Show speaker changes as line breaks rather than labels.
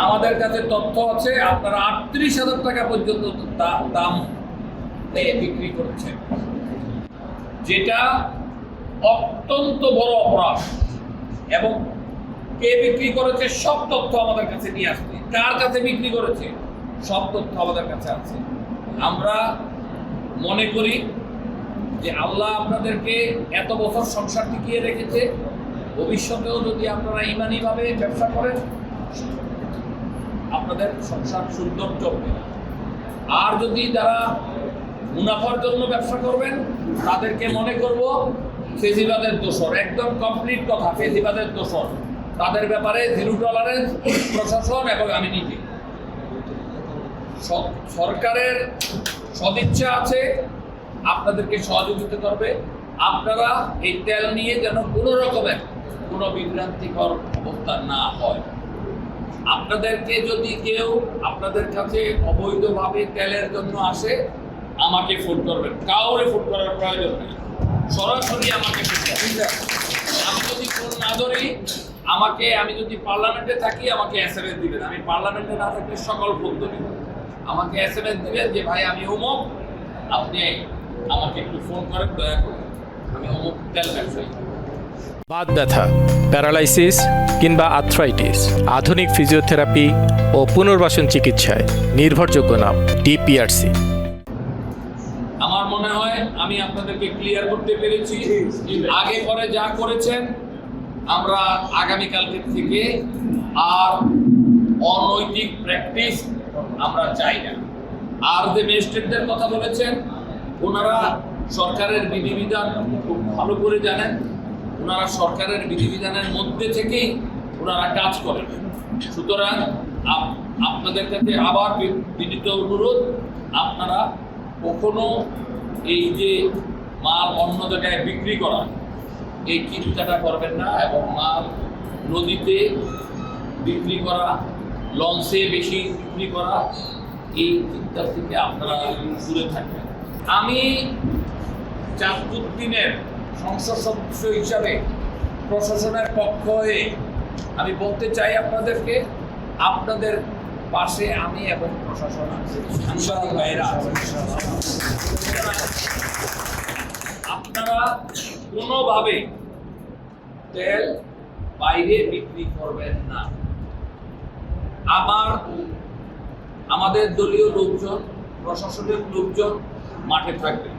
আমাদের কাছে তথ্য আছে আপনারা ৩৮,০০০ টাকা পর্যন্ত দাম বিক্রি করেছেন, যেটা অত্যন্ত বড় অপরাধ। এবং কে বিক্রি করেছে সব তথ্য আমাদের কাছে নিয়ে আসছে, কার কাছে বিক্রি করেছে সব তথ্য আমাদের কাছে আছে। আমরা মনে করি যে আল্লাহ আপনাদেরকে এত বছর সংসার টিকিয়ে রেখেছে, ভবিষ্যতেও যদি আপনারা ইমানিভাবে ব্যবসা করেন আপনাদের সংসার সুন্দর চলবে। আর যদি যারা মুনাফার জন্য ব্যবসা করবেন তাদেরকে মনে করব ফেজিবাদের দোষর, একদম কমপ্লিট কথা, ফেজিবাদের দোষর। তাদের ব্যাপারে জিরো টলারেন্স প্রশাসন এবং আমি নিজে। সরকারের সদিচ্ছা আছে, আপনাদেরকে সহযোগিতা করবে। আপনারা এই তেল নিয়ে যেন কোনো রকমের কোনো বিভ্রান্তিকর অবস্থা না হয়। আপনাদেরকে যদি কেউ আপনাদের কাছে অবৈধভাবে তেলের জন্য আসে আমাকে ফোন করবেন, কাউরে ফোন করার প্রয়োজন নেই, সরাসরি আমাকে ফোন করবেন। আমি যদি ফোন না ধরি আমি যদি পার্লামেন্টে থাকি আমাকে SMS দিবেন, আমি পার্লামেন্টে না থাকলে সকল ফোন ধরি, আমাকে SMS দিবেন যে ভাই আমি অমুক, আপনি আমাকে একটু ফোন করেন দয়া করে, আমি অমুক তেল ব্যবসায়ী।
বাত ব্যথা, প্যারালাইসিস কিংবা আর্থ্রাইটিস, আধুনিক ফিজিওথেরাপি ও পুনর্বাসন চিকিৎসায় নির্ভরযোগ্য নাম ডিপিআরসি।
আমার মনে হয় আমি আপনাদেরকে ক্লিয়ার করতে পেরেছি। আগে পরে যা করেছেন আমরা আগামীকালকে থেকে আর অনৈতিক প্র্যাকটিস আমরা চাই না। আর যে ম্যাজিস্ট্রেটদের কথা বলেছেন ওনারা সরকারের বিধিবিধান খুব ভালো করে জানেন, ওনারা সরকারের বিধিবিধানের মধ্যে থেকেই ওনারা কাজ করেন। সুতরাং আপনাদের কাছে আবার বিনীত অনুরোধ, আপনারা কখনো এই যে মাল অন্য জায়গায় বিক্রি করা এই চিন্তাটা করবেন না, এবং মাল নদীতে বিক্রি করা, লঞ্চে বেশি বিক্রি করা এই চিন্তা থেকে আপনারা দূরে থাকবেন। আমি চাঁদপুদ্দিনের সংসদ সদস্য হিসাবে প্রশাসনের পক্ষ হয়ে আমি বলতে চাই আপনাদেরকে, আপনাদের পাশে আমি এবং প্রশাসন আছে, সাংবাদিক ভাইয়েরা আছেন। আপনারা কোনোভাবে তেল বাইরে বিক্রি করবেন না। আমাদের দলীয় লোকজন, প্রশাসনের লোকজন মাঠে থাকবে।